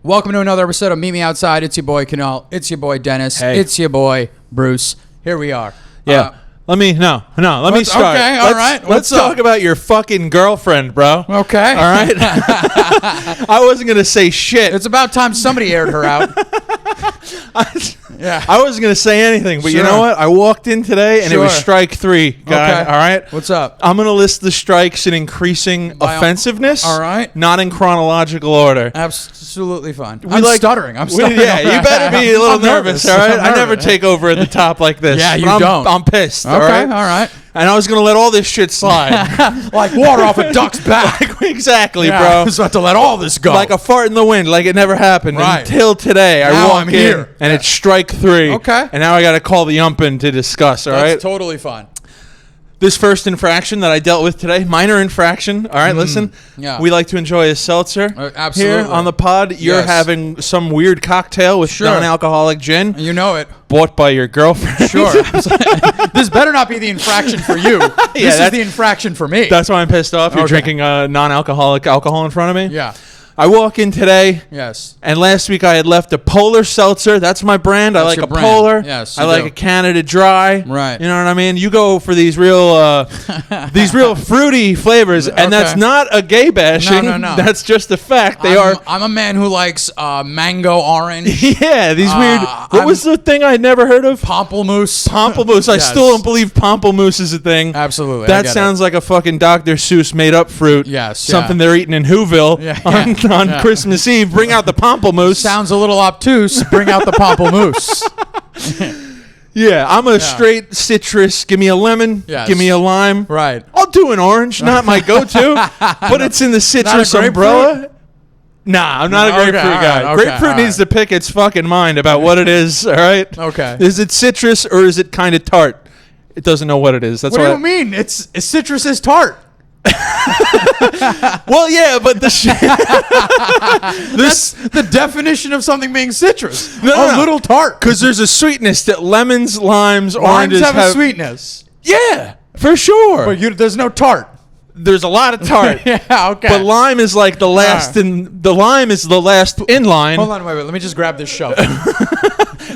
Welcome to another episode of Meet Me Outside. It's your boy Kunal. It's your boy Dennis. Hey. It's your boy Bruce. Here we are. Yeah. Let me start. Okay, all right. Let's talk about your fucking girlfriend, bro. Okay. All right. I wasn't gonna say shit. It's about time somebody aired her out. Yeah. I wasn't gonna say anything, but Sure. you know what? I walked in today and it was Sure. strike 3, guy. Okay. All right. What's up? I'm gonna list the strikes in increasing offensiveness. All right. Not in chronological order. Absolutely fine. I'm stuttering. I'm stuttering. Yeah, you better be a little I'm nervous. nervous. All right. I'm I never nervous. take over at the top like this. Yeah, you but don't. I'm pissed. Okay. All right. All right. And I was gonna let all this shit slide. Like water off a duck's back. Exactly, Yeah, bro. I was about to let all this go. Like a fart in the wind, like it never happened Right. until today. I Now walk I'm in here. and it's strike 3. Okay. And now I got to call the umpin to discuss. All right. That's totally fine. This first infraction that I dealt with today, minor infraction. All right, listen. Yeah. We like to enjoy a seltzer. Absolutely. Here on the pod, you're Yes. having some weird cocktail with Sure. non-alcoholic gin You know it. bought by your girlfriend. Sure. This better not be the infraction for you. This is that's- the infraction for me. That's why I'm pissed off. You're Okay. drinking non-alcoholic alcohol in front of me. Yeah. I walk in today. Yes. And last week I had left a Polar Seltzer. That's my brand. I That's like your a brand. Polar. Yes, I you like do. a Canada Dry. Right. You know what I mean? You go for these real fruity flavors, and that's Okay. not a gay bashing. No. That's just a fact. They are. I'm a man who likes mango orange, Yeah, these weird. What was the thing I never heard of? pamplemousse. Pamplemousse. I Yes. still don't believe pamplemousse is a thing. Absolutely. I That get sounds like a fucking Dr. Seuss made up fruit. Yes, Something yeah. they're eating in Whoville Yeah, on yeah. Christmas Eve. Bring out the pamplemousse. Sounds a little obtuse. Bring out the pamplemousse. Yeah, I'm a straight citrus. Give me a lemon. Yes. Give me a lime. Right. I'll do an orange. Not my go-to, but it's in the citrus grapefruit? umbrella. Nah, I'm not a Okay, grapefruit all right, guy. okay, Grapefruit all needs right. to pick its fucking mind about what it is. All right. Okay. Is it citrus or is it kind of tart? It doesn't know what it is. That's What do why. you mean? It's citrus is tart. Well, yeah, but the shit. That's the definition of something being citrus. No. A little tart. Because there's a sweetness that lemons, limes, Limes oranges have a sweetness. Yeah, for sure. But there's no tart. There's a lot of tart. Yeah, okay. But lime is like the last in the lime is the last in line. Hold on, wait. Let me just grab this shovel.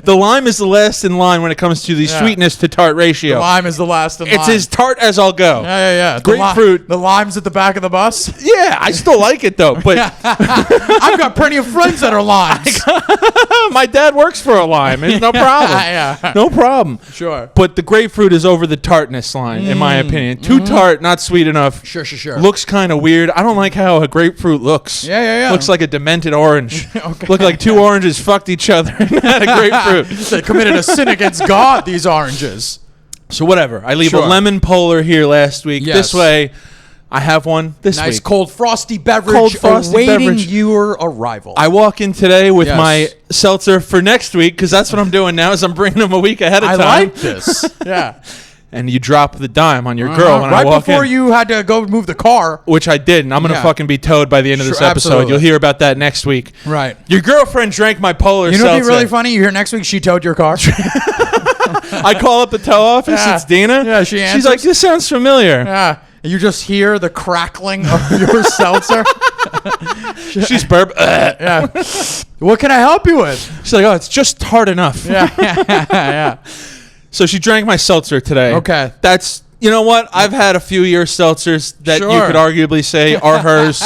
The lime is the last in line when it comes to the Yeah. sweetness to tart ratio. Lime is the last in line. It's as tart as I'll go. Yeah. Grapefruit. The lime's at the back of the bus. Yeah, I still like it though. But I've got plenty of friends that are limes. my dad works for a lime. It's no problem. Yeah. No problem. Sure. But the grapefruit is over the tartness line, in my opinion. Too tart, not sweet enough. Sure. Looks kind of weird. I don't like how a grapefruit looks. Yeah. Looks like a demented orange. Okay. Look like two oranges fucked each other and had a grapefruit. They committed a sin against God, these oranges. So whatever. I leave Sure. a lemon Polar here last week. Yes. This way, I have one this Nice week. cold frosty beverage Cold frosty awaiting beverage. your arrival. I walk in today with Yes. my seltzer for next week because that's what I'm doing now. Is I'm bringing them a week ahead of I time. like this. Yeah. And you drop the dime on your girl when I right walk before in. you had to go move the car. Which I did, and I'm gonna Yeah. fucking be towed by the end of this Sure, episode. absolutely. You'll hear about that next week. Right. Your girlfriend drank my Polar You know what'd be seltzer. really funny? You hear next week she towed your car. I call up the tow office. Yeah. It's Dina. Yeah, she She's answers. like, "This sounds familiar." Yeah. You just hear the crackling of your seltzer. She's burp. Yeah. What can I help you with? She's like, "Oh, it's just tart enough." Yeah. So she drank my seltzer today. Okay. That's, you know what? I've had a few year seltzers that you Sure. could arguably say are hers.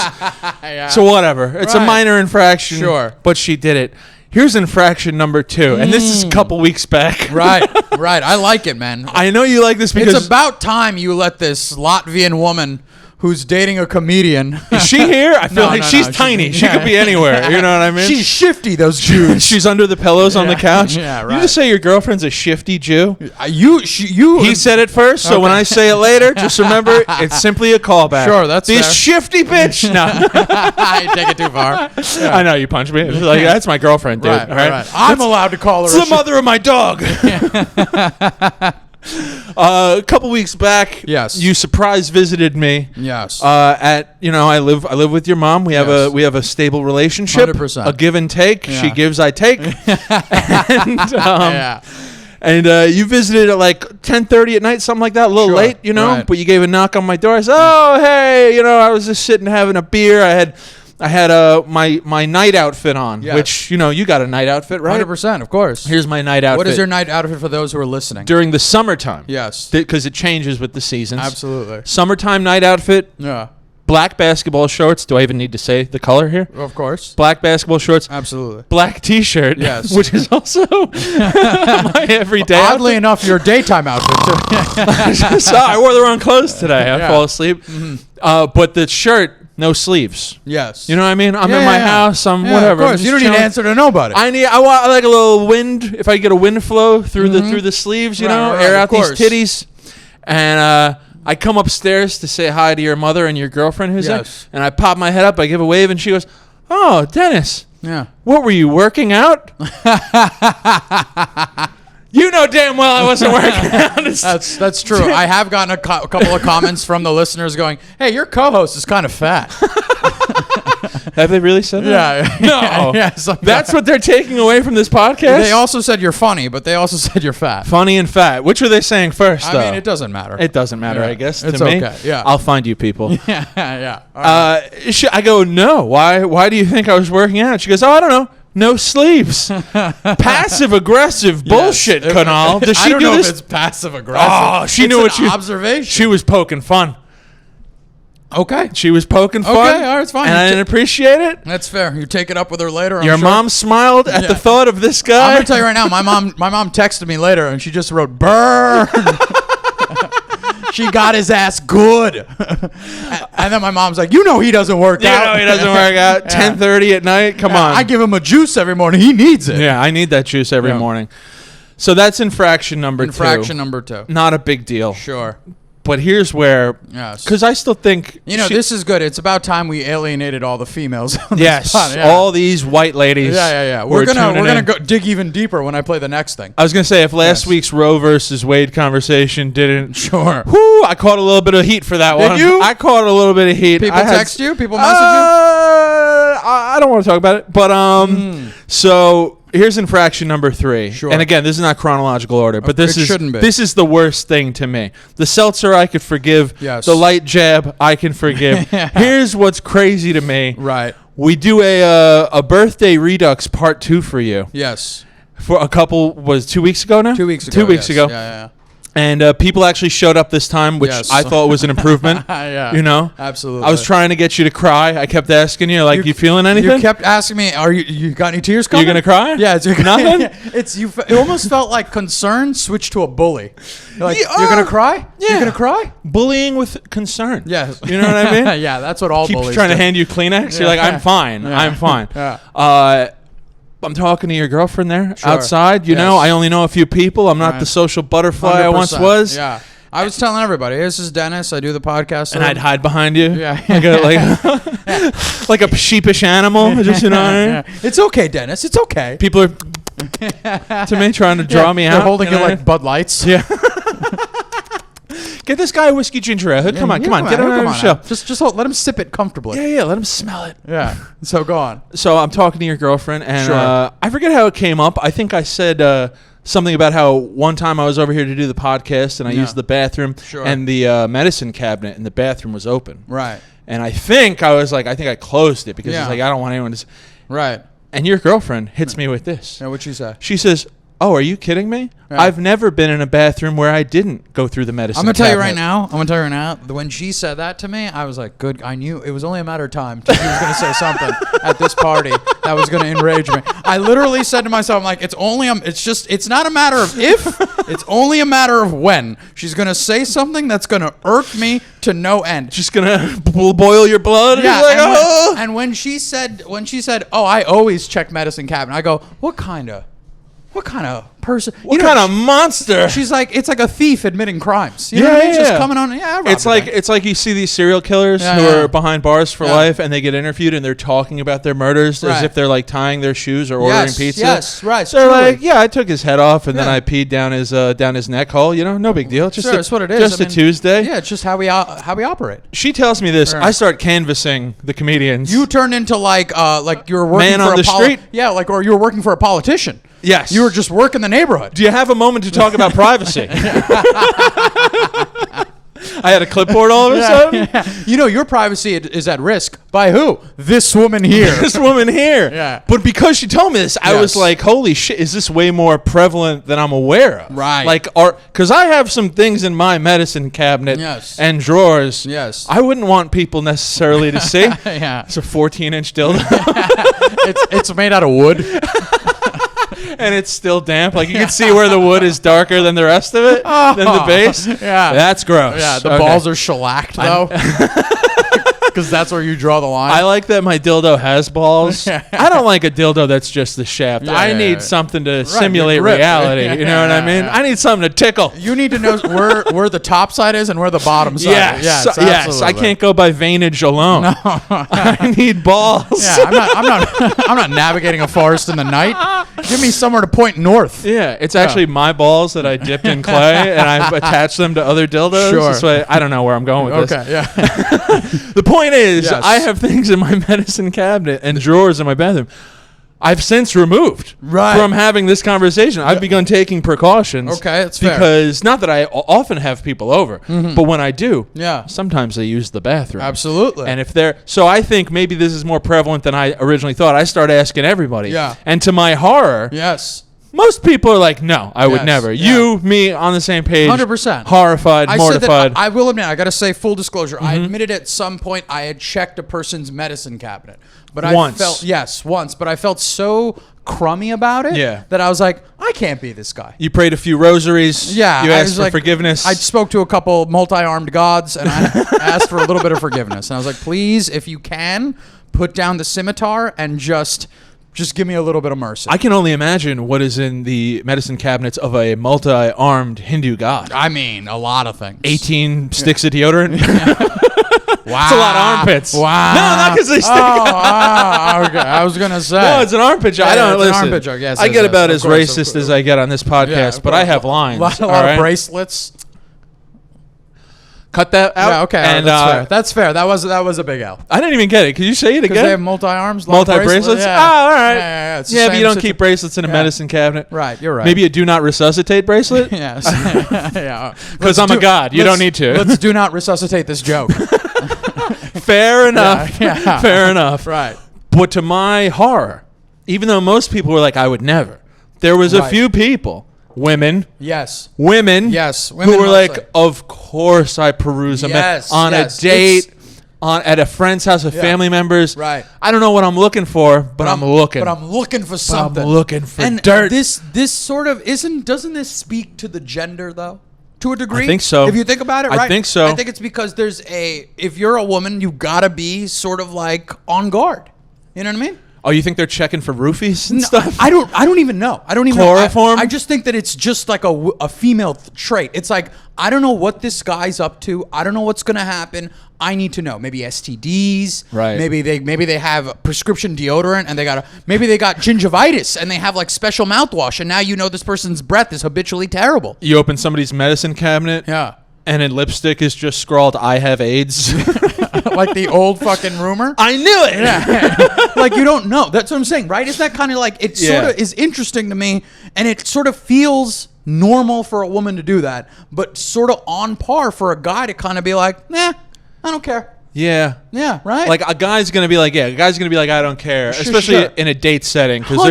Yeah. So whatever. It's a Right. minor infraction. Sure. But she did it. Here's infraction number 2. And this is a couple weeks back. Right. I like it, man. I know you like this because... It's about time you let this Latvian woman who's dating a comedian. Is she here? I feel like No, she's no, tiny. She could be anywhere. You know what I mean? She's shifty, those Jews. She's under the pillows on the Yeah. couch. Yeah, You right. just say your girlfriend's a shifty Jew. You. He said it first, so when Okay. I say it later, just remember it's simply a callback. Sure, that's this fair. shifty bitch. No, I take it too far. I know you punched me. It's like that's my girlfriend, dude. Right, all right? right. I'm allowed to call her. It's the mother of my dog. A couple weeks back, Yes. you surprise visited me. Yes. At I live with your mom. We have Yes. a stable relationship. 100%. A give and take. Yeah. She gives, I take. And, yeah. And you visited at like 10:30 at night, something like that, a little Sure, late, you know. right. But you gave a knock on my door. I said, "Oh, hey, I was just sitting having a beer. I had I had my night outfit on, Yes. which, you got a night outfit, right? 100%, of course. Here's my night outfit. What is your night outfit for those who are listening? During the summertime. Yes. Because it changes with the seasons. Absolutely. Summertime night outfit, Yeah. black basketball shorts. Do I even need to say the color here? Of course. Black basketball shorts. Absolutely. Black T-shirt. Yes. Which is also my everyday Oddly outfit. enough, your daytime outfit, too. So I wore the wrong clothes today. I Yeah. fall asleep. But the shirt, no sleeves. Yes. You know what I mean? I'm in my house. I'm whatever. Of I'm course. just You don't need to chilling. answer to nobody. I want like a little wind. If I get a wind flow through the sleeves, Right, air of out these course. titties. And I come upstairs to say hi to your mother and your girlfriend who's there. Yes. And I pop my head up. I give a wave, and she goes, "Oh, Dennis, Yeah. what were you working out?" You know damn well I wasn't working out. That's true. I have gotten a couple of comments from the listeners going, "Hey, your co-host is kind of fat." Have they really said that? Yeah. No. Yeah, That's what they're taking away from this podcast? They also said you're funny, but they also said you're fat. Funny and fat. Which are they saying first, though? I mean, it doesn't matter. It doesn't matter, Yeah. I guess, It's to me. okay, yeah. I'll find you people. yeah, yeah. All right. I go, no. Why do you think I was working out? She goes, oh, I don't know. No sleeves. Passive aggressive bullshit, Yes. Kunal. Does she I don't do know this? if it's passive aggressive. Oh, she It's knew an what she observation. She was poking fun. Okay. She was poking fun. Okay, all right, it's fine. And I didn't appreciate it. That's fair. You take it up with her later. Your I'm sure. mom smiled at the Yeah. thought of this guy. I'm gonna tell you right now. My mom texted me later, and she just wrote "burn." She got his ass good. And then my mom's like, "You know he doesn't work You out. know he doesn't work out. Yeah. 10:30 at night. Come on. I give him a juice every morning. He needs it." Yeah, I need that juice every Yeah. morning. So that's infraction number 2. Infraction number 2. Not a big deal. Sure. But here's where, Yes. because I still think, This is good. It's about time we alienated all the females. On yes, this pod. Yeah. all these white ladies. Yeah. who We're are gonna tuning in. go dig even deeper when I play the next thing. I was gonna say if last Yes. week's Roe versus Wade conversation didn't, Sure. whoo, I caught a little bit of heat for that Did one. you? I caught a little bit of heat. People I had- text you? People message I don't want to talk about it, but so here's infraction number 3. Sure. And again, this is not chronological order, but this It shouldn't be. This is the worst thing to me. The seltzer I could forgive. Yes. The light jab I can forgive. Here's what's crazy to me. you? Right. We do a birthday redux part 2 for you. Yes. For a couple, was 2 weeks ago now? 2 weeks ago. 2 weeks yes. ago. Yeah. And people actually showed up this time, which Yes. I thought was an improvement. Yeah. You know? Absolutely. I was trying to get you to cry. I kept asking you, like, you feeling anything? You kept asking me, "Are you got any tears coming?" You gonna cry? Yeah, it's Nothing? It almost felt like concern switched to a bully. You're like, Yeah, "You're gonna cry? yeah. You're gonna cry?" Bullying with concern. Yes. You know what I mean? Yeah, that's what all Keeps bullies trying to do. hand you Kleenex. You're like, I'm fine. Yeah. I'm fine. Yeah. I'm talking to your girlfriend there Sure. outside. You Yes. know, I only know a few people. I'm not Right. the social butterfly I once 100%. was. Yeah. I was telling everybody, "This is Dennis. I do the podcast." And I'd hide behind you. Yeah. Like a sheepish animal. Just, you know what I mean? Yeah. It's okay, Dennis. It's okay. People are, to me, trying to draw me out. They're holding you you know what I like Bud Lights. mean? Yeah. Get this guy a whiskey ginger ale. Come on, get him on the show. Just let him sip it comfortably. Yeah, let him smell it. Yeah. So go on. So I'm talking to your girlfriend, and Sure. I forget how it came up. I think I said something about how one time I was over here to do the podcast, and I Yeah. used the bathroom, Sure. and the medicine cabinet in the bathroom was open. Right. And I think I closed it because Yeah. it's like, I don't want anyone to. Right. And your girlfriend hits me with this. Yeah. What'd she say? She says, "Oh, are you kidding me? Yeah. I've never been in a bathroom where I didn't go through the medicine." I'm gonna tell you cabinet." right now. I'm gonna tell you right now. When she said that to me, I was like, "Good." I knew it was only a matter of time till she was gonna say something at this party that was gonna enrage me. I literally said to myself, "I'm like, it's not a matter of if, it's only a matter of when she's gonna say something that's gonna irk me to no end." Just gonna boil your blood. Yeah, You're like, and, "Oh." when she said, "Oh, I always check medicine cabinet," I go, "What kind of person? What kind of monster?" She's like, "It's like a thief admitting crimes." You know what I mean? Just coming on. Yeah, I robbed It's a like bank. you see these serial killers Yeah, who yeah. are behind bars for Yeah. life, and they get interviewed, and they're talking about their murders as Right. if they're like tying their shoes or ordering pizza. Yes, right. So they're truly. like, "Yeah, I took his head off, and then Yeah. I peed down his neck hole. You know, no big deal. Just Sure, that's what it is. Just I a mean, Tuesday." Yeah, it's just how we operate. She tells me this. Sure. I start canvassing the comedians. You turned into like you're working Man for on a the street? Yeah, or you were working for a politician. Yes. You were just working the neighborhood. Do you have a moment to talk about privacy? I had a clipboard all of a sudden. Yeah. You know, your privacy is at risk. By who? This woman here. This woman here. Yeah. But because she told me this, I was like, holy shit, is this way more prevalent than I'm aware of? Right. Like, because I have some things in my medicine cabinet and drawers. Yes. I wouldn't want people necessarily to see. Yeah. It's a 14-inch dildo. It's made out of wood. And it's still damp. Like, you can see where the wood is darker than the rest of it, than the base. Yeah. That's gross. Yeah, the balls are shellacked, though. Because that's where you draw the line. I like that my dildo has balls. I don't like a dildo that's just the shaft. Yeah, I need something to simulate reality. You know what I mean? I need something to tickle. You need to know where the top side is and where the bottom side is. Yes. I can't go by veinage alone. No. I need balls. Yeah, I'm not navigating a forest in the night. Give me somewhere to point north. Yeah, it's actually my balls that I dipped in clay and I've attached them to other dildos. Sure. This way, I don't know where I'm going with this. Okay, yeah. The point is, I have things in my medicine cabinet and drawers in my bathroom I've since removed from having this conversation. I've begun taking precautions. Okay, that's fair. Because not that I often have people over, but when I do, sometimes they use the bathroom. Absolutely. And if they're... So I think maybe this is more prevalent than I originally thought. I started asking everybody. Yeah. And to my horror... Yes. Most people are like, no, I would never. Yeah. You, me, on the same page. 100%. Horrified, mortified. I will admit, I got to say full disclosure. I admitted at some point I had checked a person's medicine cabinet. But once. But I felt so crummy about it that I was like, I can't be this guy. You prayed a few rosaries. Yeah. You asked for forgiveness. I spoke to a couple multi-armed gods and I asked for a little bit of forgiveness. And I was like, please, if you can, put down the scimitar and just give me a little bit of mercy. I can only imagine what is in the medicine cabinets of a multi-armed Hindu god. I mean, a lot of things. 18 sticks of deodorant. Wow. It's a lot of armpits. Wow. No, not because they stick. Okay. I was going to say. No, it's an armpit joke. I don't listen. An armpit joke. Yes, I get about as racist as I get on this podcast, but I have lines. A lot of bracelets. Cut that out. Yeah, okay. And, that's fair. That's fair. That was a big L. I didn't even get it. Could you say it again? Because they have multi-arms, multi-bracelets? Yeah. Oh, all right. Yeah, but you don't keep bracelets in a medicine cabinet. Right, you're right. Maybe a do not resuscitate bracelet? Yes. Yeah. Because I'm a god. You don't need to. Let's do not resuscitate this joke. Fair enough. Yeah. Fair enough. Right. But to my horror, even though most people were like, I would never, there was a few people... Women. Yes. Women. Yes. Women who were like, of course I peruse them on a date, at a friend's house with family members. Right. I don't know what I'm looking for, but I'm looking. But I'm looking for something. I'm looking for and dirt. This sort of doesn't this speak to the gender though? To a degree? I think so. If you think about it, right? I think so. I think it's because if you're a woman, you gotta be sort of like on guard. You know what I mean? Oh, you think they're checking for roofies and stuff? I don't even know. I don't even Chloroform? know. I just think that it's just like a female trait. It's like, I don't know what this guy's up to. I don't know what's going to happen. I need to know. Maybe STDs. Right. Maybe they have prescription deodorant and maybe they got gingivitis and they have like special mouthwash and now you know this person's breath is habitually terrible. You open somebody's medicine cabinet. Yeah. And in lipstick is just scrawled, I have AIDS. Like the old fucking rumor. I knew it. Yeah. Like you don't know. That's what I'm saying, right? Isn't that kind of like, it sort of is interesting to me and it sort of feels normal for a woman to do that, but sort of on par for a guy to kind of be like, nah, I don't care. Yeah. Yeah, right? Like a guy's going to be like, I don't care. Especially in a date setting. Because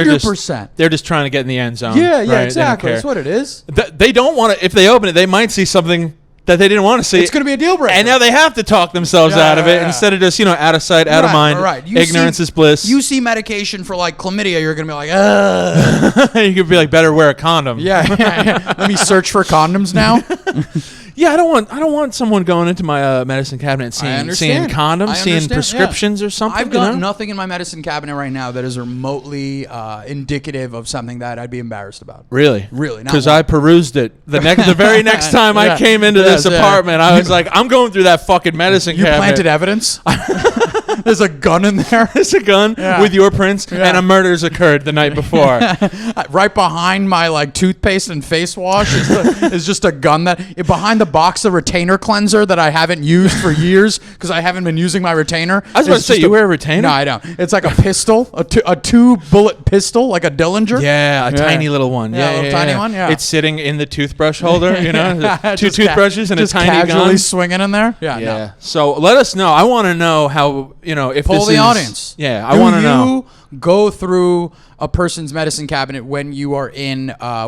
they're just trying to get in the end zone. Yeah, yeah, exactly. That's what it is. They don't want to, if they open it, they might see something that they didn't want to see. It's going to be a deal breaker. And now they have to talk themselves out of it instead of just, out of sight, out of mind. Right. Ignorance is bliss. You see medication for like chlamydia, you're going to be like, ugh. You could be like, better wear a condom. Yeah. Let me search for condoms now. Yeah, I don't want someone going into my medicine cabinet and seeing condoms, seeing prescriptions or something. I've got nothing in my medicine cabinet right now that is remotely indicative of something that I'd be embarrassed about. Really? Really. Because I perused it. The very next time I came into this apartment, I was like, I'm going through that fucking medicine cabinet. You planted evidence? There's a gun in there. There's a gun with your prints, and a murder's occurred the night before. Right behind my like toothpaste and face wash is just a gun behind the box of retainer cleanser that I haven't used for years because I haven't been using my retainer. I was about to say, you wear a retainer? No, I don't. It's like a pistol, a 2-bullet pistol, like a Dillinger. Yeah, a tiny little one. Yeah, a little tiny one. Yeah, it's sitting in the toothbrush holder. You know, two toothbrushes and a tiny gun. Just casually swinging in there. Yeah. No. So let us know. I want to know how, if Poll this the is, audience. Yeah, I want to know. Go through a person's medicine cabinet when you are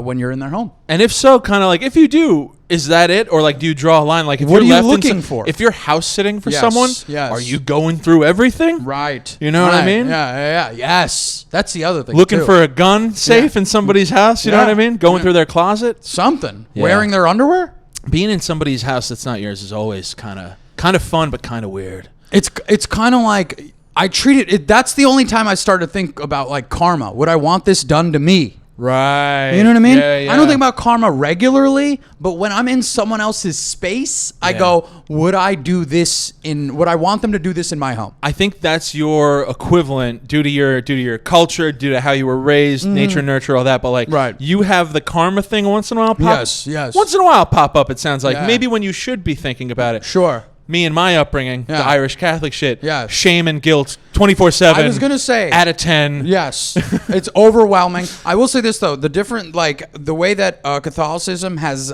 when you're in their home? And if so, kind of like, if you do, is that it? Or like, do you draw a line? Like, if what you're are you looking for? If you're house sitting for someone, yes. Are you going through everything? Right. You know what I mean? Yeah. Yes. That's the other thing. Looking for a gun safe in somebody's house. You know what I mean? Going through their closet. Something. Yeah. Wearing their underwear. Being in somebody's house that's not yours is always kind of fun, but kind of weird. It's kind of like I treat it. That's the only time I start to think about like karma. Would I want this done to me? Right. You know what I mean? Yeah. I don't think about karma regularly, but when I'm in someone else's space, I go, would I want them to do this in my home? I think that's your equivalent due to your culture, due to how you were raised, nature, nurture, all that. But like, you have the karma thing once in a while pop. Yes. Once in a while pop up, it sounds like. Maybe when you should be thinking about it. Sure. Me and my upbringing, the Irish Catholic shit, shame and guilt, 24/7. I was gonna say, out of 10. Yes, it's overwhelming. I will say this though: the way that Catholicism has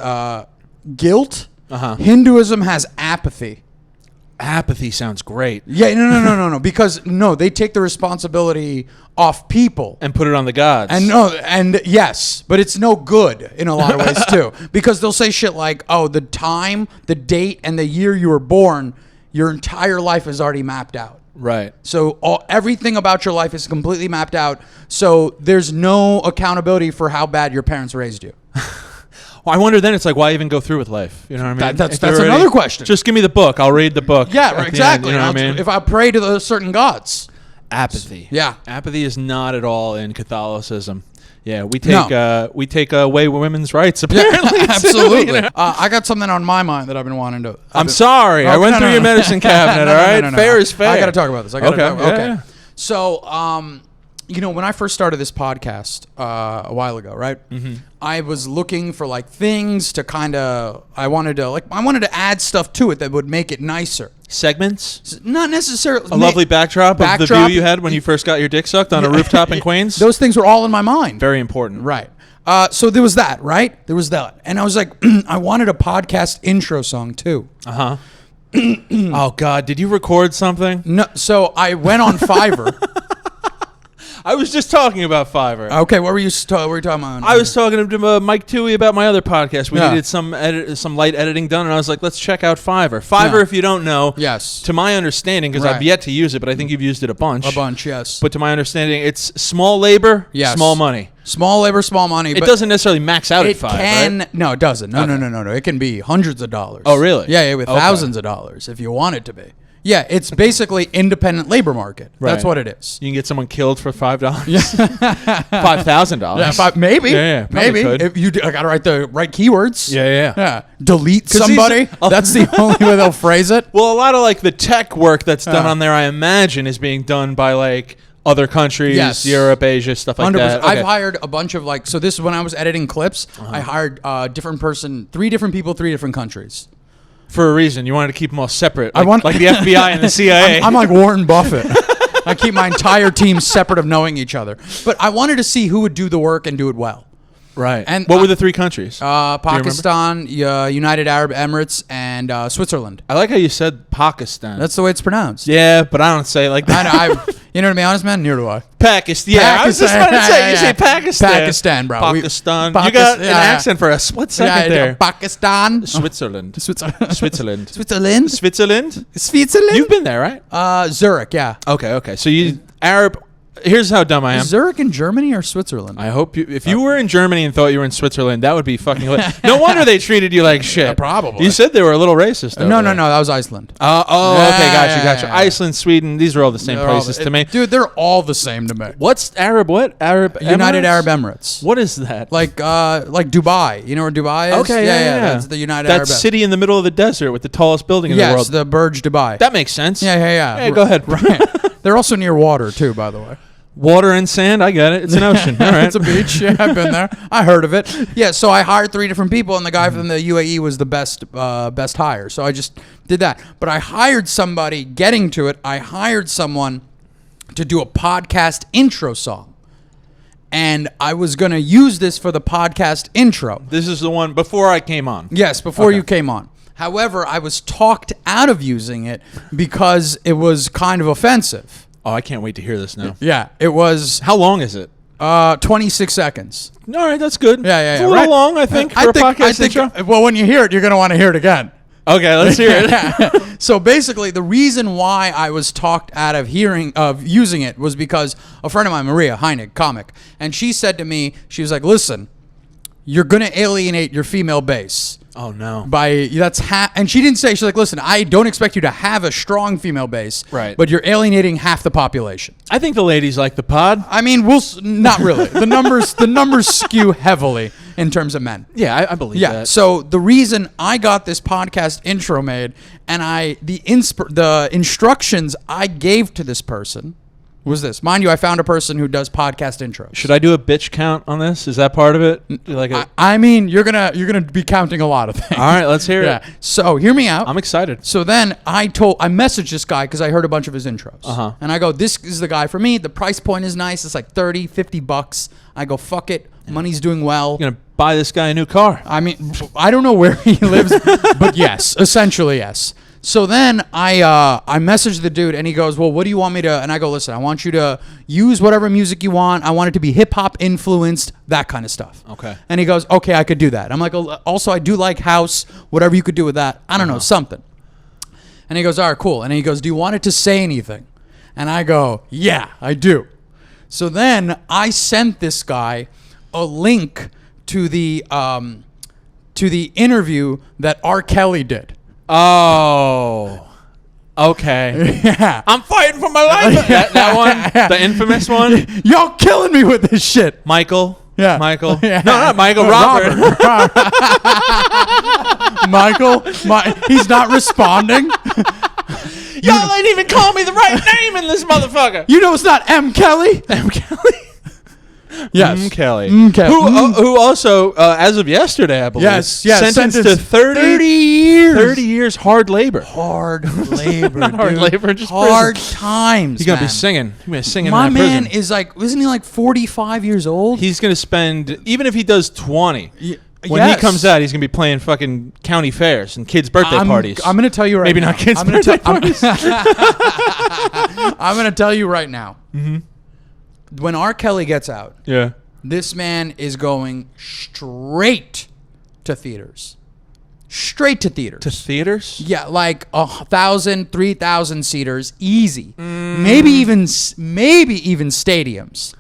guilt, Hinduism has apathy. Apathy sounds great. Yeah, no. Because they take the responsibility off people and put it on the gods. And yes, but it's no good in a lot of ways too. Because they'll say shit like, "Oh, the time, the date, and the year you were born, your entire life is already mapped out." Right. So everything about your life is completely mapped out. So there's no accountability for how bad your parents raised you. Well, I wonder then, it's like, why even go through with life? You know what I mean? That's another question. Just give me the book. I'll read the book. Yeah, exactly. End, you know what I mean? If I pray to the certain gods. Apathy. Yeah. Apathy is not at all in Catholicism. Yeah, we take away women's rights, apparently. Yeah, absolutely. I got something on my mind that I've been wanting to... I'm sorry. I went through your medicine cabinet, all right? No. Fair is fair. I got to talk about this. Okay. Yeah. So, when I first started this podcast a while ago, right? Mm-hmm. I was looking for like things to I wanted to add stuff to it that would make it nicer. Segments? Not necessarily. A lovely backdrop of the view you had when you first got your dick sucked on a rooftop in Queens? Those things were all in my mind. Very important. Right. So there was that, right? There was that. And I was like, I wanted a podcast intro song too. Uh-huh. Oh, God. Did you record something? No. So I went on Fiverr. I was just talking about Fiverr. Okay, what were you talking about? I was talking to Mike Toohey about my other podcast. We needed some light editing done, and I was like, let's check out Fiverr. Fiverr, if you don't know, to my understanding, because I've yet to use it, but I think you've used it a bunch. A bunch, yes. But to my understanding, it's small labor, small money. Small labor, small money. It doesn't necessarily max out at $5, right? No, it doesn't. No. It can be hundreds of dollars. Oh, really? Yeah, with thousands of dollars if you want it to be. Yeah, it's basically independent labor market. Right. That's what it is. You can get someone killed for $5. Yeah. $5,000. Yeah, maybe. Yeah, maybe. Could. If you I gotta write the right keywords. Yeah. Delete somebody. That's the only way they'll phrase it. Well, a lot of like the tech work that's done on there, I imagine, is being done by like other countries, Europe, Asia, stuff like 100%. That. Okay. I've hired a bunch of like. So this is when I was editing clips. I hired three different people, 3 different countries. For a reason. You wanted to keep them all separate. Like the FBI and the CIA. I'm like Warren Buffett. I keep my entire team separate of knowing each other. But I wanted to see who would do the work and do it well. Right. And what were the 3 countries? Pakistan, United Arab Emirates, and Switzerland. I like how you said Pakistan. That's the way it's pronounced. Yeah, but I don't say it like that. You know, to be honest, man, neither do I. Pakistan. Yeah, I was just about to say, you say Pakistan. Pakistan, bro. Pakistan. You got an accent for a split second there. Pakistan. Switzerland. Switzerland. Switzerland. Switzerland. You've been there, right? Zurich, yeah. Okay. So you Arab here's how dumb I am. Is Zurich in Germany or Switzerland? I hope if you were in Germany and thought you were in Switzerland, that would be fucking lit. No wonder they treated you like shit. Probably. You said they were a little racist. No, that was Iceland. Okay, gotcha. Iceland, Sweden, these are all the same places to me. Dude, they're all the same to me. What's Arab? What Arab? United Arab Emirates. What is that? Like Dubai. You know where Dubai is? Okay, yeah. That's the United Arab Emirates. That city in the middle of the desert with the tallest building in the world. Yes, the Burj Dubai. That makes sense. Yeah. Hey, go ahead. Right. They're also near water too, by the way. Water and sand, I get it. It's an ocean. All right. It's a beach. Yeah, I've been there. I heard of it. Yeah, so I hired 3 different people, and the guy from the UAE was the best hire. So I just did that. But I hired somebody, getting to it, I hired someone to do a podcast intro song. And I was going to use this for the podcast intro. This is the one before I came on. Yes, before you came on. However, I was talked out of using it because it was kind of offensive. Oh, I can't wait to hear this now. Yeah, it was. How long is it? 26 seconds. All right, that's good. Yeah. It's a little long, I think, for a podcast intro. Well, when you hear it, you're going to want to hear it again. Okay, let's hear it. So basically, the reason why I was talked out of using it was because a friend of mine, Maria Heinig, comic, and she said to me, she was like, "Listen, you're going to alienate your female base." Oh no! And she didn't say, she's like, "Listen, I don't expect you to have a strong female base, right? But you're alienating half the population." I think the ladies like the pod. I mean, not really. The numbers skew heavily in terms of men. Yeah, I believe that. So the reason I got this podcast intro made, and the instructions I gave to this person was this. Mind you, I found a person who does podcast intros. Should I do a bitch count on this? Is that part of it? I mean, you're gonna be counting a lot of things. All right, let's hear it. So hear me out. I'm excited. So then I messaged this guy because I heard a bunch of his intros. And I go, this is the guy for me. The price point is nice. It's like $30, $50. I go, fuck it. Money's doing well. You're gonna buy this guy a new car. I mean, I don't know where he lives, but yes, essentially yes. So then I messaged the dude, and he goes, well, what do you want me to? And I go, listen, I want you to use whatever music you want. I want it to be hip-hop influenced, that kind of stuff. Okay. And he goes, okay, I could do that. I'm like, also, I do like house, whatever you could do with that. I don't know, something. And he goes, all right, cool. And he goes, do you want it to say anything? And I go, yeah, I do. So then I sent this guy a link to the interview that R. Kelly did. Oh, okay. Yeah. I'm fighting for my life. that one, the infamous one. Y'all killing me with this shit. Michael. Yeah. Michael. Yeah. No, not Michael. Robert. Michael. He's not responding. Y'all ain't even calling me the right name in this motherfucker. You know it's not M. Kelly. M. Kelly. Yes. Kelly. Kelly. Who also, as of yesterday, I believe, sentenced to 30 years. 30 years hard labor. Hard labor, Not hard labor, just hard prison. times, He's going to be singing. He's going to be singing My in that man prison. is like, isn't he like 45 years old? He's going to spend, even if he does 20, when he comes out, he's going to be playing fucking county fairs and kids' birthday parties. I'm going to tell you right Maybe now. Not kids' birthday parties. I'm going to tell you right now. Mm-hmm. When R. Kelly gets out, this man is going straight to theaters. Straight to theaters. To theaters? Yeah, like 1,000, 3,000 seaters, easy. Maybe even stadiums.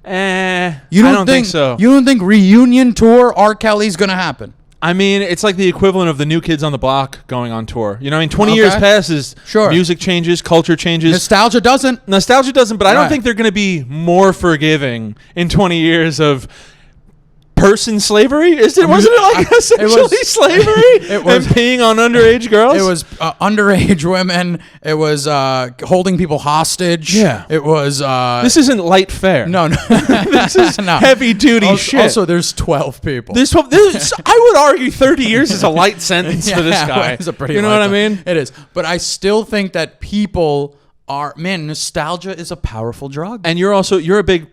I don't think so. You don't think reunion tour R. Kelly's gonna happen? I mean, it's like the equivalent of the New Kids on the Block going on tour. You know, I mean, 20 years passes, music changes, culture changes. Nostalgia doesn't, but I don't think they're going to be more forgiving in 20 years of person slavery. Wasn't it like essentially slavery? It was, and peeing on underage girls? It was underage women. It was holding people hostage. Yeah. It was... this isn't light fare. No. This is heavy duty shit. Also, there's 12 people. This I would argue 30 years is a light sentence for this guy. It's a pretty you know what I mean? It is. But I still think that people... nostalgia is a powerful drug. And you're a big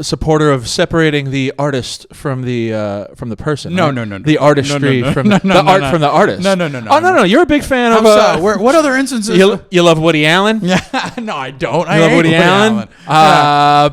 supporter of separating the artist from the person. No, right? no. The artistry from the art from the artist. No. Oh no. You're a big fan of. What other instances? You love Woody Allen? Yeah. No, I don't. You love Woody Allen?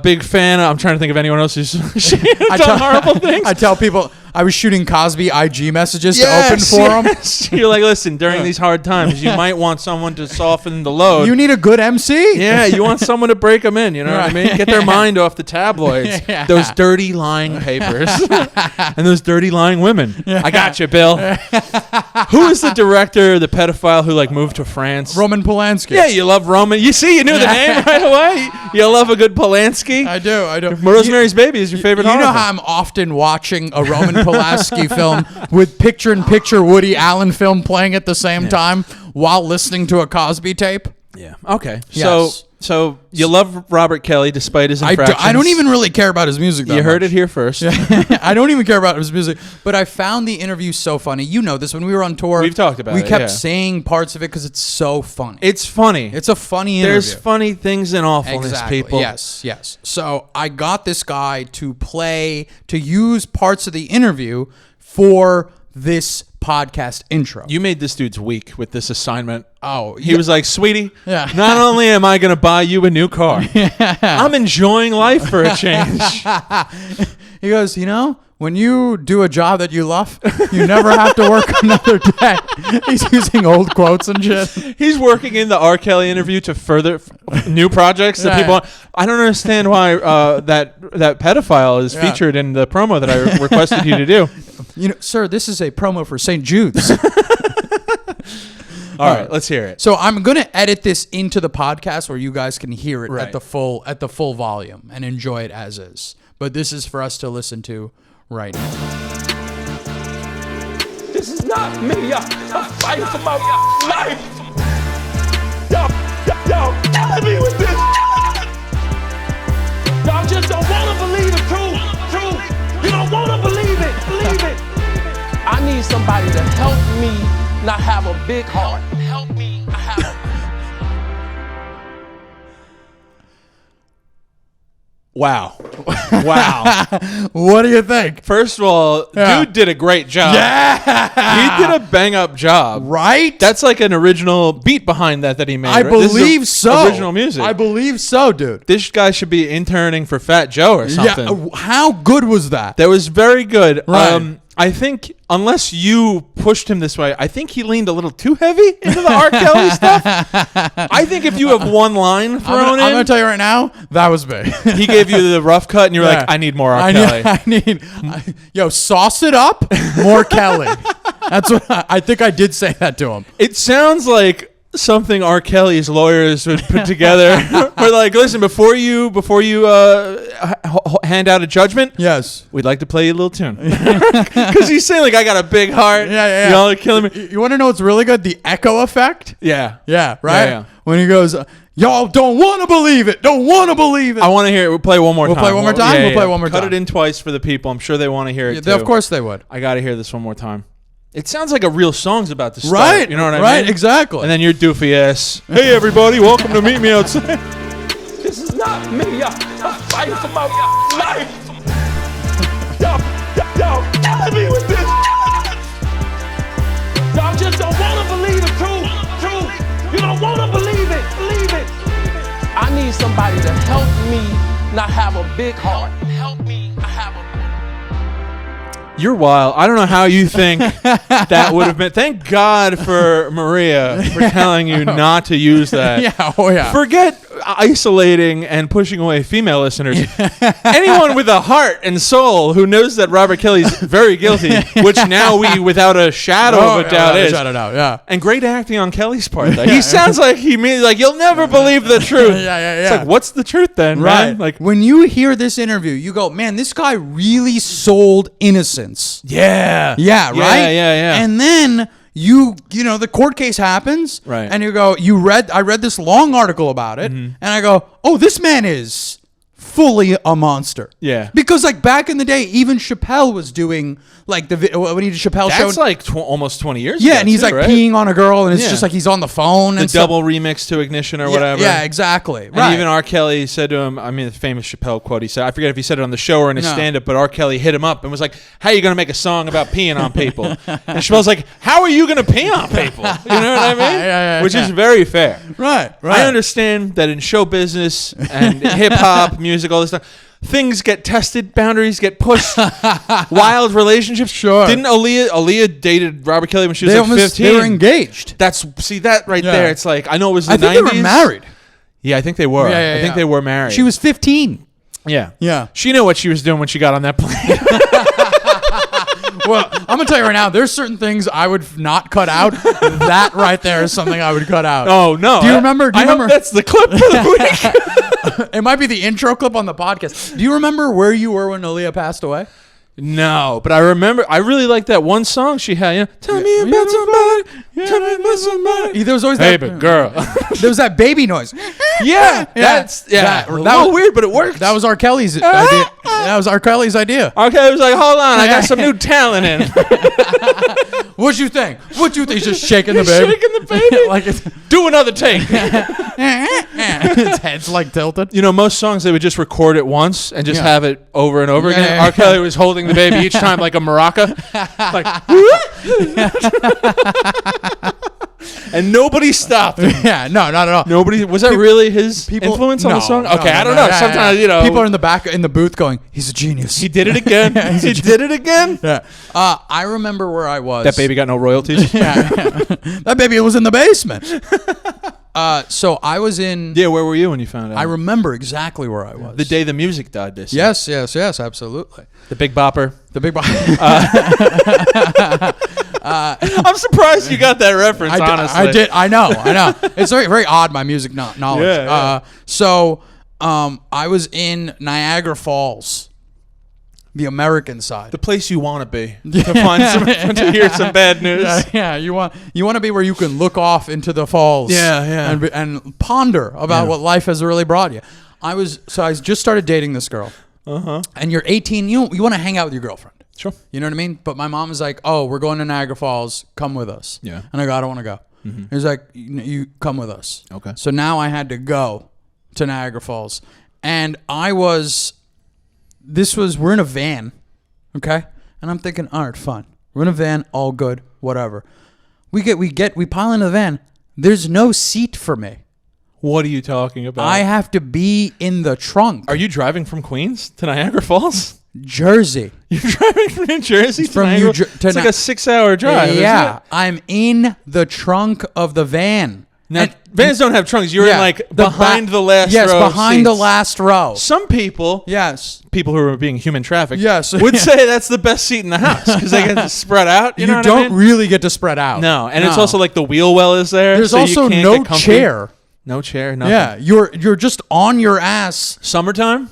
Big fan. I'm trying to think of anyone else who's done horrible things. I tell people I was shooting Cosby IG messages to open for him. You're like, listen, during these hard times, you might want someone to soften the load. You need a good MC. Yeah, you want someone to break them in. You know what I mean? Get their mind off the tabloids, those dirty lying papers, and those dirty lying women. I got you, Bill. Who is the director, the pedophile who like moved to France? Roman Polanski. Yeah, you love Roman. You see, you knew the name right away. You love a good Polanski. I do. Rosemary's Baby is your favorite. You know how I'm often watching a Roman Polanski film with picture-in-picture Woody Allen film playing at the same time while listening to a Cosby tape? Yeah. Okay. Yes. So you love Robert Kelly despite his infractions. I don't even really care about his music that You heard much. it here first. I don't even care about his music, but I found the interview so funny. You know this, when we were on tour. We've talked about it. We kept saying parts of it because it's so funny. It's funny. It's a funny interview. There's funny things in awfulness, people. Yes. So I got this guy to use parts of the interview for this podcast intro. You made this dude's week with this assignment. Oh, he was like, sweetie, not only am I going to buy you a new car, I'm enjoying life for a change. He goes, when you do a job that you love, you never have to work another day. He's using old quotes and shit. He's working in the R. Kelly interview to further new projects that people. I don't understand why that pedophile is featured in the promo that I requested you to do. Sir, this is a promo for St. Jude's. All right, let's hear it. So I'm going to edit this into the podcast where you guys can hear it at the full volume and enjoy it as is. But this is for us to listen to right now. This is not me. I'm fighting for my life. Y'all, killing me with this. Y'all just don't want to believe the truth. You don't want to believe it. I need somebody to help me not have a big heart. Help me have. Wow. What do you think? First of all, dude did a great job. Yeah. He did a bang-up job. Right? That's like an original beat behind that he made. I believe so. Original music. I believe so, dude. This guy should be interning for Fat Joe or something. Yeah. How good was that? That was very good. Right. I think, unless you pushed him this way, I think he leaned a little too heavy into the R. Kelly stuff. I think if you have one line thrown in... I'm going to tell you right now, that was big. He gave you the rough cut, and you were like, I need more R. Kelly. Sauce it up, more Kelly. That's what I think I did say that to him. It sounds like something R. Kelly's lawyers would put together. We're like, listen, before you hand out a judgment, yes, we'd like to play you a little tune. Because he's saying, like, I got a big heart. Yeah. Y'all are killing me. You want to know what's really good? The echo effect. Yeah, right. Yeah. When he goes, y'all don't want to believe it. Don't want to believe it. I want to hear it. We'll play one more time. We'll play one more time. Cut it in twice for the people. I'm sure they want to hear it too. Of course they would. I got to hear this one more time. It sounds like a real song's about to start. Right. You know what I mean? Right, exactly. And then you're doofy ass. Hey, everybody, welcome to Meet Me Outside. This is not me. I'm fighting for my life. Y'all killing me with this. Y'all just don't want to believe the truth. You don't want to believe it. I need somebody to help me not have a big heart. Help me have a... You're wild. I don't know how you think that would have been. Thank God for Maria for telling you not to use that. Yeah. Forget isolating and pushing away female listeners. Anyone with a heart and soul who knows that Robert Kelly's very guilty, which now we, without a shadow of a doubt, is. Yeah. And great acting on Kelly's part. Though. He sounds like he means like you'll never believe the truth. Yeah. It's like, what's the truth then, right? Man? Like when you hear this interview, you go, man, this guy really sold innocence. Yeah. Yeah, right? Yeah. And then you know, the court case happens. Right. And you go, I read this long article about it. And I go, oh, this man is fully a monster. Yeah. Because like back in the day, even Chappelle was doing like when he did Chappelle show. That's like almost 20 years ago. Yeah, and he's like peeing on a girl, and it's just like he's on the phone. The and double remix to Ignition or whatever. Yeah, exactly. And even R. Kelly said to him, I mean, the famous Chappelle quote, he said, I forget if he said it on the show or in his stand-up, but R. Kelly hit him up and was like, how are you going to make a song about peeing on people? And Chappelle's like, how are you going to pee on people? You know what I mean? Which is very fair. Right. I understand that in show business and hip-hop, music, all this stuff, things get tested, boundaries get pushed, wild relationships. Sure. Didn't Aaliyah dated Robert Kelly when she was 15? They were engaged. See that right there. It's like, I know it was the 90s. I think they were married. Yeah, I think they were. Yeah, I think they were married. She was 15. Yeah. Yeah. She knew what she was doing when she got on that plane. Well, I'm going to tell you right now, there's certain things I would not cut out. That right there is something I would cut out. Oh, no. Do you remember? I hope that's the clip for the week. It might be the intro clip on the podcast. Do you remember where you were when Aaliyah passed away? No, but I remember. I really liked that one song she had. You know, tell me about somebody. Tell me about somebody. There was always Hey, that but girl. There was that baby noise. That's that was weird, but it worked. That was R. Kelly's idea. That was R. Kelly's idea. Okay, was like, hold on, I got some new talent in. What'd you think? He's just shaking the baby. Shaking the baby. Like it's, do another take. his head's like tilted. You know, most songs they would just record it once and just have it over and over again. Yeah. R. Kelly was holding the baby each time like a maraca. Like, and nobody stopped him. Yeah, no, not at all. Nobody. Was that really his influence on the song? Okay, I don't know. Sometimes, you know. People are in the back in the booth going, he's a genius. He did it again. He did it again. Yeah. I remember where I was. That baby got no royalties. Yeah. That baby was in the basement. So I was in. Yeah, where were you when you found out? I remember exactly where I was. The day the music died this year. Yes, absolutely. The Big Bopper. The Big Bopper. I'm surprised you got that reference, honestly. I did. I know. It's very, very odd, my music knowledge. Yeah. So I was in Niagara Falls. The American side, the place you want to be to find to hear some bad news. Yeah. You want to be where you can look off into the falls. Yeah. And ponder about what life has really brought you. I just started dating this girl. And you're 18. You want to hang out with your girlfriend. Sure. You know what I mean? But my mom was like, "Oh, we're going to Niagara Falls. Come with us." Yeah. And I go, "I don't want to go." He was like, "You come with us." Okay. So now I had to go to Niagara Falls, and we're in a van, okay? And I'm thinking, all right, fine. We're in a van, all good, whatever. We pile into the van. There's no seat for me. What are you talking about? I have to be in the trunk. Are you driving from Queens to Niagara Falls? Jersey. You're driving from New Jersey to Niagara? It's like a 6-hour drive, yeah. isn't it? I'm in the trunk of the van. Now, vans don't have trunks. You're in like behind the last row. Yes, behind the last row. Some people, people who are being human trafficked, would say that's the best seat in the house because they get to spread out. You know what I mean? Really get to spread out. No, and it's also like the wheel well is there. There's also no chair. No chair, nothing. Yeah, you're just on your ass. Summertime?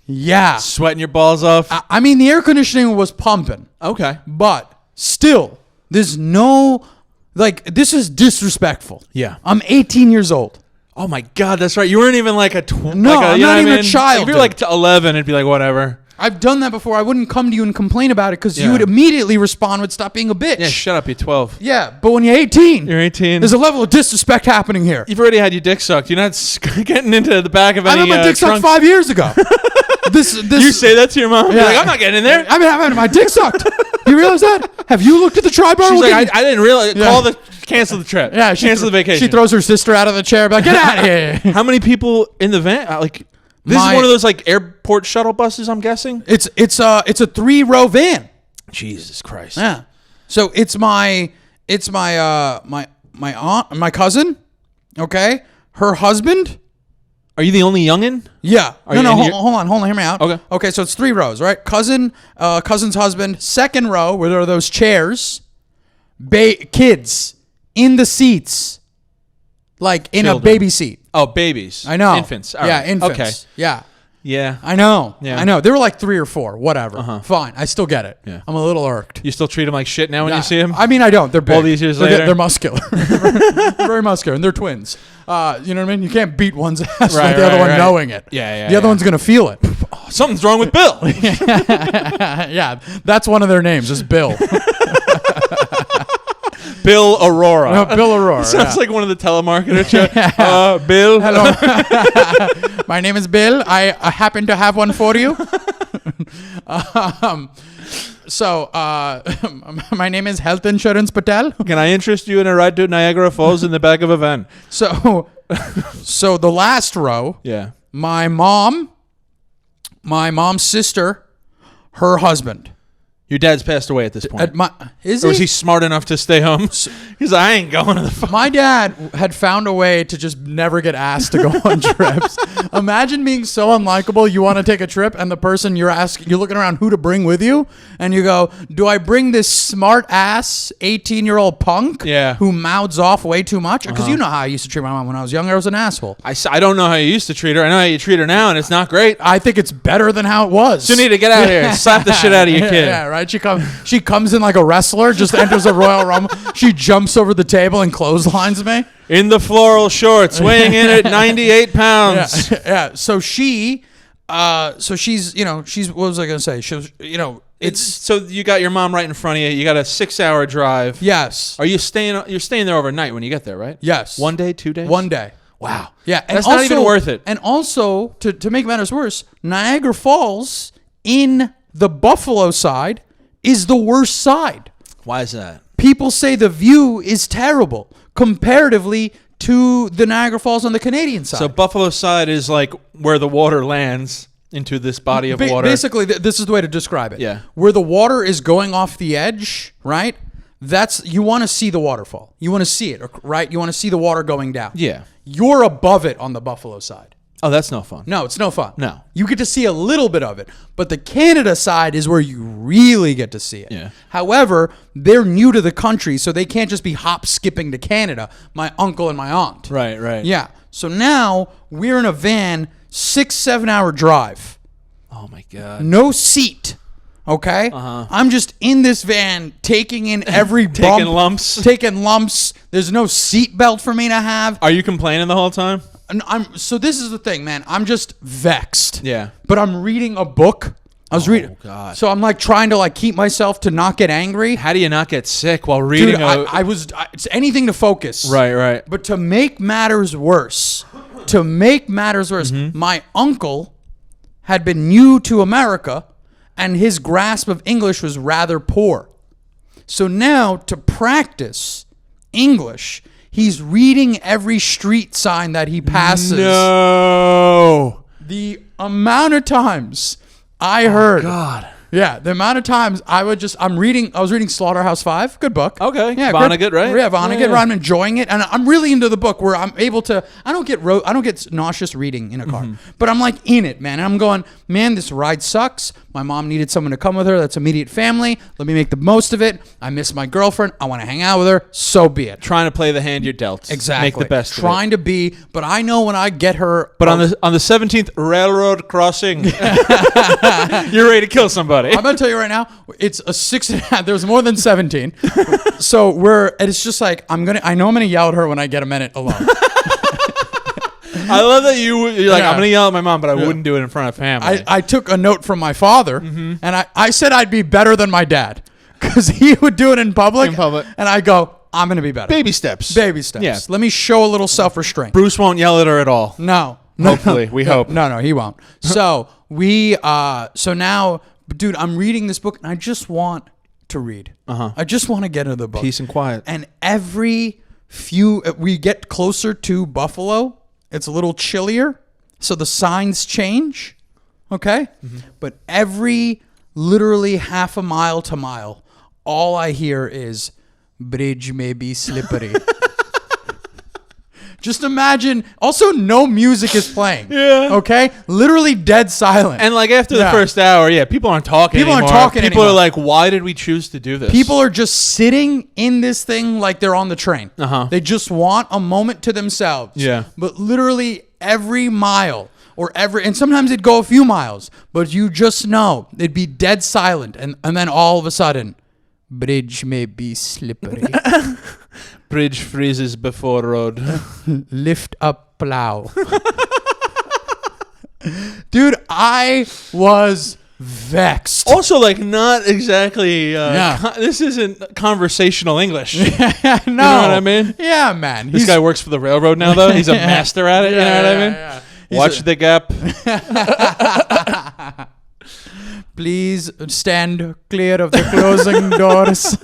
Yeah. Sweating your balls off. I mean, the air conditioning was pumping. Okay. But still, there's no... Like, this is disrespectful. Yeah. I'm 18 years old. Oh, my God, that's right. You weren't even like a... I'm not even a child. If you're like 11, it'd be like, whatever. I've done that before. I wouldn't come to you and complain about it because you would immediately respond with stop being a bitch. Yeah, shut up, you're 12. Yeah, but when you're 18... You're 18. There's a level of disrespect happening here. You've already had your dick sucked. You're not getting into the back of any I had my dick sucked 5 years ago. This you say that to your mom? You're like, I'm not getting in there. I've had my dick sucked. You realize that? Have you looked at the tri-bar? She's like, I didn't realize. Cancel the trip. Yeah, cancel the vacation. She throws her sister out of the chair. Like, get out of here. How many people in the van? This is one of those like airport shuttle buses. I'm guessing. It's a 3-row van. Jesus Christ. Yeah. So it's my aunt, my cousin. Okay, her husband. Are you the only youngin? Yeah. Hold on. Hear me out. Okay. So it's 3 rows, right? Cousin's husband. Second row, where there are those chairs. Kids in the seats, like in a baby seat. Oh, babies. I know. Infants. All right. Infants. Okay. Yeah. Yeah. I know. Yeah. I know. There were like 3 or 4. Whatever. Fine. I still get it. Yeah. I'm a little irked. You still treat them like shit now when you see them? I mean, I don't. They're big. All these years later? They're muscular. They're very muscular, and they're twins. You know what I mean? You can't beat one's ass without the other one knowing it. Yeah. The other one's going to feel it. Oh, something's wrong with Bill. Yeah. That's one of their names is Bill. Bill Arora. No, Bill Arora. Sounds like one of the telemarketer shows. Bill. Hello. My name is Bill. I happen to have one for you. My name is Health Insurance Patel. Can I interest you in a ride to Niagara Falls in the back of a van? So the last row. Yeah. My mom my mom's sister, her husband. Your dad's passed away at this point. Is or was he smart enough to stay home? He's like, I ain't going to the My dad had found a way to just never get asked to go on trips. Imagine being so unlikable. You want to take a trip, and the person you're looking around who to bring with you, and you go, do I bring this smart ass 18-year-old punk who mouths off way too much? Because you know how I used to treat my mom when I was younger. I was an asshole. I don't know how you used to treat her. I know how you treat her now, and it's not great. I think it's better than how it was. So you need to get out of here. Slap the shit out of your kid. Yeah, right. She comes in like a wrestler, just enters a Royal Rumble. She jumps over the table and clotheslines me. In the floral shorts, weighing in at 98 pounds. Yeah. So she's, what was I going to say? She was, So you got your mom right in front of you. You got a 6-hour drive. Yes. You're staying there overnight when you get there, right? Yes. 1 day, 2 days? 1 day. Wow. Yeah. That's not even worth it. And also, to make matters worse, Niagara Falls in the Buffalo side is the worst side. Why is that? People say the view is terrible comparatively to the Niagara Falls on the Canadian side. So Buffalo side is like where the water lands into this body of water. Basically, this is the way to describe it. Yeah. Where the water is going off the edge, right? You want to see the waterfall. You want to see it, right? You want to see the water going down. Yeah. You're above it on the Buffalo side. Oh, that's no fun. No, it's no fun. No. You get to see a little bit of it, but the Canada side is where you really get to see it. Yeah. However, they're new to the country, so they can't just be hop skipping to Canada, my uncle and my aunt. Right. Yeah. So now we're in a van, 6-7 hour drive. Oh my God. No seat. Okay? I'm just in this van taking in every bump. Taking lumps. There's no seat belt for me to have. Are you complaining the whole time? So this is the thing, man. I'm just vexed. Yeah. But I'm reading a book. I was reading. Oh God. So I'm like trying to like keep myself to not get angry. How do you not get sick while reading? Dude, it's anything to focus. Right. But to make matters worse, my uncle had been new to America, and his grasp of English was rather poor. So now to practice English, he's reading every street sign that he passes. No. The amount of times I heard. God. Yeah, the amount of times I was reading Slaughterhouse 5. Good book. Okay. Yeah, Vonnegut, right? Yeah, Vonnegut. Yeah. I'm enjoying it, and I'm really into the book where I'm able to. I don't get nauseous reading in a car, but I'm like in it, man. And I'm going, man, this ride sucks. My mom needed someone to come with her. That's immediate family. Let me make the most of it. I miss my girlfriend. I want to hang out with her. So be it. Trying to play the hand you're dealt. Exactly. Make the best. Trying to be, but I know when I get her. But on the 17th railroad crossing, you're ready to kill somebody. I'm gonna tell you right now, it's a 6.5. There's more than 17. So it's just like I know I'm gonna yell at her when I get a minute alone. I love that you're like, I'm gonna yell at my mom, but I wouldn't do it in front of family. I took a note from my father, and I said I'd be better than my dad because he would do it in public. And I go, I'm gonna be better. Baby steps. Yeah. Let me show a little self-restraint. Bruce won't yell at her at all. No. Hopefully, we hope. No, he won't. So so now, dude, I'm reading this book, and I just want to read. I just want to get into the book. Peace and quiet. And we get closer to Buffalo, it's a little chillier, so the signs change, okay? But every literally half a mile to mile, all I hear is, bridge may be slippery. Just imagine, also no music is playing. Yeah. Okay? Literally dead silent. And like after the first hour, people aren't talking anymore. People are like, why did we choose to do this? People are just sitting in this thing like they're on the train. They just want a moment to themselves. Yeah. But literally every mile and sometimes it'd go a few miles, but you just know it'd be dead silent. And then all of a sudden, bridge may be slippery. Bridge freezes before road. Lift up plow. Dude, I was vexed. Also, like, not exactly. This isn't conversational English. No. You know what I mean? Yeah, man. This guy works for the railroad now, though. He's a master at it. You know what I mean? Yeah. Watch the gap. Please stand clear of the closing doors.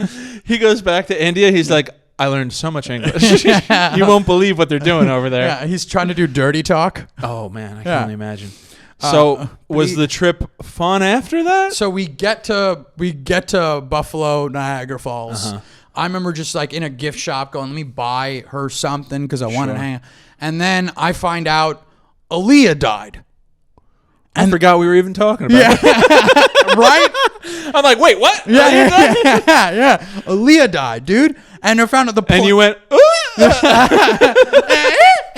He goes back to India. He's like, I learned so much English. You won't believe what they're doing over there. Yeah, he's trying to do dirty talk. Oh, man. I can only imagine. So was the trip fun after that? So we get to Buffalo, Niagara Falls. I remember just like in a gift shop going, let me buy her something because I wanted to hang out. And then I find out Aaliyah died. I forgot we were even talking about it. Right? I'm like, wait, what? Yeah. Aaliyah died, dude. And I found out the And you went, ooh.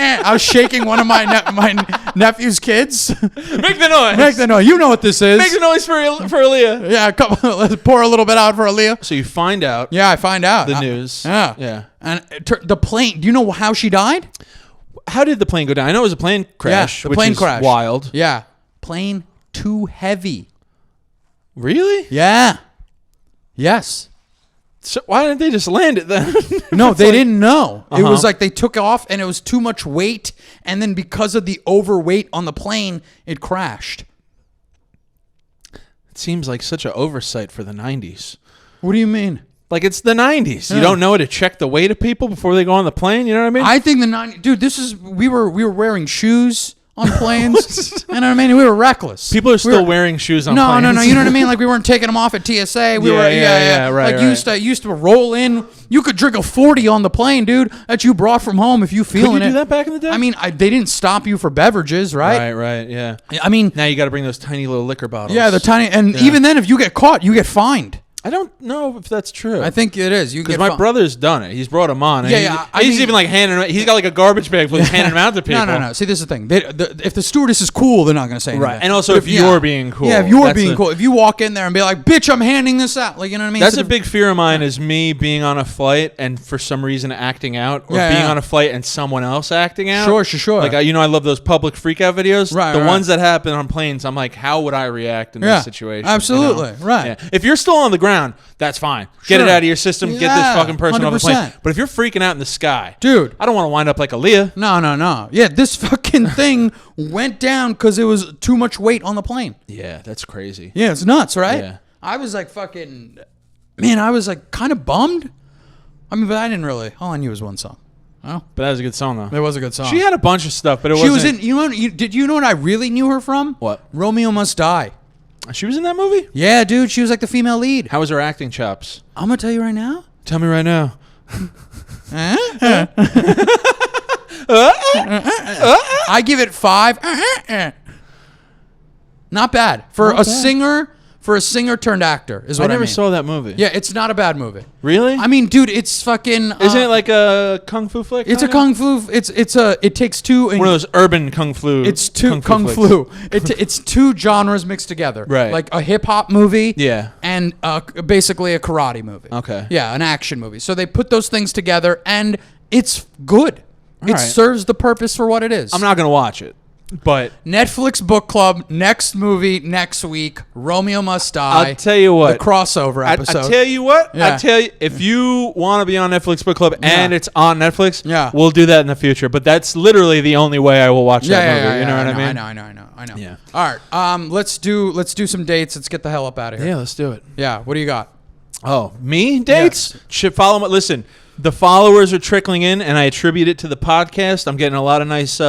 I was shaking one of my nephew's kids. Make the noise. Make the noise. You know what this is. Make the noise for Aaliyah. Yeah, let's pour a little bit out for Aaliyah. So you find out. Yeah, I find out. The news. Yeah. And the plane, do you know how she died? How did the plane go down? I know it was a plane crash. Yeah, the plane crash. Wild. Yeah. Plane too heavy. Really? Yeah. Yes. So why didn't they just land it then? No, they didn't know. It was like they took off and it was too much weight. And then because of the overweight on the plane, it crashed. It seems like such an oversight for the 90s. What do you mean? Like, it's the 90s. You don't know to check the weight of people before they go on the plane? You know what I mean? I think the 90s... Dude, we were wearing shoes on planes. You know what I mean? We were reckless. People are still wearing shoes on planes. No. You know what I mean? Like, we weren't taking them off at TSA. Right. Like, used to roll in. You could drink a 40 on the plane, dude, that you brought from home if you feeling it. Could you do that back in the day? I mean, they didn't stop you for beverages, right? Right, yeah. I mean... Now you got to bring those tiny little liquor bottles. Yeah, the tiny... And even then, if you get caught, you get fined. I don't know if that's true. I think it is. Because my brother's done it. He's brought them on. Yeah. He's even like handing them. He's got like a garbage bag, but he's handing them out to people. No. See, this is the thing. If the stewardess is cool, they're not going to say anything. Right. And also, if you're being cool. Yeah, if you're being cool. If you walk in there and be like, bitch, I'm handing this out. Like, you know what I mean? That's a big fear of mine is me being on a flight and for some reason acting out or being on a flight and someone else acting out. Sure. Like, I love those public freak out videos. Right. The ones that happen on planes, I'm like, how would I react in this situation? Absolutely. You know? Right. Yeah. If you're still on the ground, that's fine. Get it out of your system. Get this fucking person off the plane. 100%. But if you're freaking out in the sky, dude, I don't want to wind up like Aaliyah. No. Yeah, this fucking thing went down because it was too much weight on the plane. Yeah, that's crazy. Yeah, it's nuts, right? Yeah. I was like I was like kind of bummed. I mean, but I didn't really. All I knew was one song. Oh, but that was a good song though. It was a good song. She had a bunch of stuff, but she was in. Did you know what I really knew her from? What? Romeo Must Die. She was in that movie? Yeah, dude. She was like the female lead. How was her acting chops? I'm gonna tell you right now. Tell me right now. I give it 5. Not bad for a singer. For a singer turned actor is what I mean. I never saw that movie. Yeah, it's not a bad movie. Really? I mean, dude, it's fucking. Isn't it like a kung fu flick? It's a kung fu. It takes two. One of those urban kung fu. It's two kung fu. It's two genres mixed together. Right. Like a hip hop movie. Yeah. And basically a karate movie. Okay. Yeah, an action movie. So they put those things together, and it's good. It serves the purpose for what it is. I'm not gonna watch it. But Netflix book club, next movie next week, Romeo Must Die. I'll tell you what. The crossover episode. I tell you what. Yeah. I tell you, if you want to be on Netflix book club and it's on Netflix, we'll do that in the future. But that's literally the only way I will watch that movie. You know what I mean? I know. Yeah. All right. Let's do some dates. Let's get the hell up out of here. Yeah, let's do it. Yeah. What do you got? Oh, me? Dates? Should follow my listen. The followers are trickling in, and I attribute it to the podcast. I'm getting a lot of nice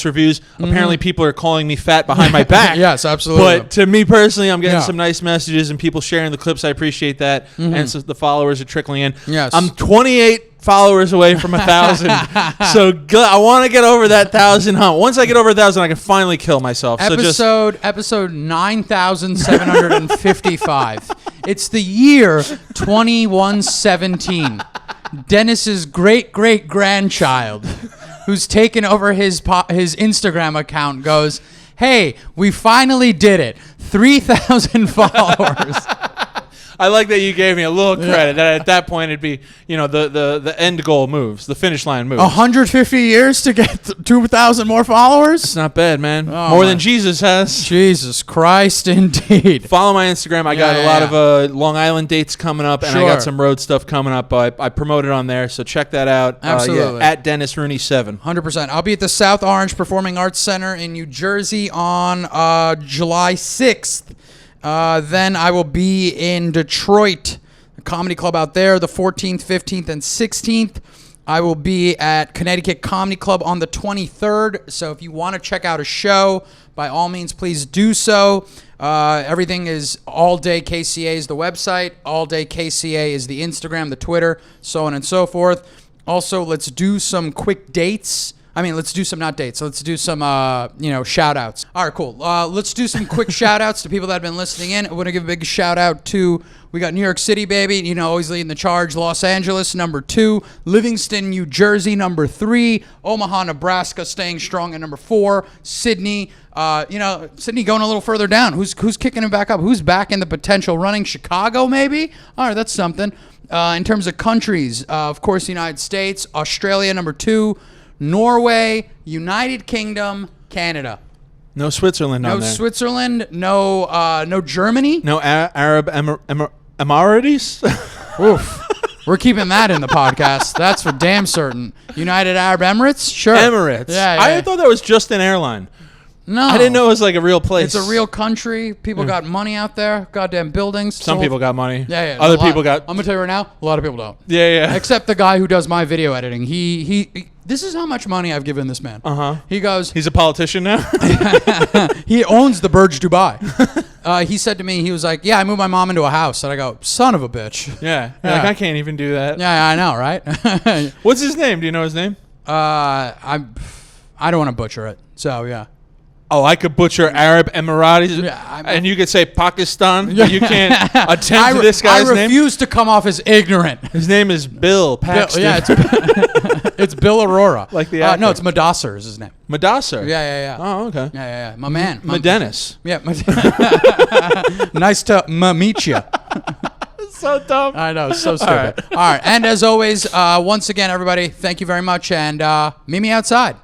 reviews. Apparently, people are calling me fat behind my back. Yes, absolutely. But to me personally, I'm getting some nice messages and people sharing the clips. I appreciate that. And so the followers are trickling in. Yes. I'm 28 followers away from 1,000. So I want to get over that 1,000 hump. Once I get over 1,000, I can finally kill myself. Episode 9,755. It's the year 2117. Dennis's great-great-grandchild, who's taken over his Instagram account, goes, "Hey, we finally did it. 3,000 followers." I like that you gave me a little credit. That at that point it'd be, the end goal moves, the finish line moves. 150 years to get 2,000 more followers? It's not bad, man. More than Jesus has. Jesus Christ, indeed. Follow my Instagram. I got a lot of Long Island dates coming up, and I got some road stuff coming up. I promote it on there, so check that out. Absolutely. At Dennis Rooney 7. 100%. I'll be at the South Orange Performing Arts Center in New Jersey on July 6th. Then I will be in Detroit, the comedy club out there, the 14th, 15th, and 16th. I will be at Connecticut Comedy Club on the 23rd. So if you want to check out a show, by all means, please do so. Everything is All Day KCA is the website. All Day KCA is the Instagram, the Twitter, so on and so forth. Also, let's do some quick dates. I mean, let's do some, not dates. Let's do some, shout outs. All right, cool. Let's do some quick shout outs to people that have been listening in. I want to give a big shout out to, we got New York City, baby, always leading the charge. Los Angeles, number 2. Livingston, New Jersey, number 3. Omaha, Nebraska, staying strong at number 4. Sydney, Sydney going a little further down. Who's kicking it back up? Who's back in the potential running? Chicago, maybe? All right, that's something. In terms of countries, of course, the United States, Australia, number 2. Norway, United Kingdom, Canada. No Switzerland on there. No Switzerland. No Germany. No Arab Emirates. Oof. We're keeping that in the podcast. That's for damn certain. United Arab Emirates? Sure. Emirates. Yeah. I thought that was just an airline. No. I didn't know it was like a real place. It's a real country. People got money out there. Goddamn buildings. Some people got money. Yeah. Other people got... I'm going to tell you right now, a lot of people don't. Yeah. Except the guy who does my video editing. He this is how much money I've given this man. Uh-huh. He goes... He's a politician now? He owns the Burj Dubai. He said to me, he was like, yeah, I moved my mom into a house. And I go, son of a bitch. Yeah. Like, I can't even do that. Yeah, I know, right? What's his name? Do you know his name? I don't want to butcher it. So, yeah. Oh, I could butcher Arab Emiratis, and you could say Pakistan, but you can't attempt this guy's name? I refuse to come off as ignorant. His name is Bill Paxton. It's Bill Arora. Like the actor. No, it's Madassar is his name. Madassar? Yeah. Oh, okay. Yeah. My man. Dennis. Yeah. Nice to meet you. So dumb. I know, so stupid. All right. And as always, once again, everybody, thank you very much, and meet me outside.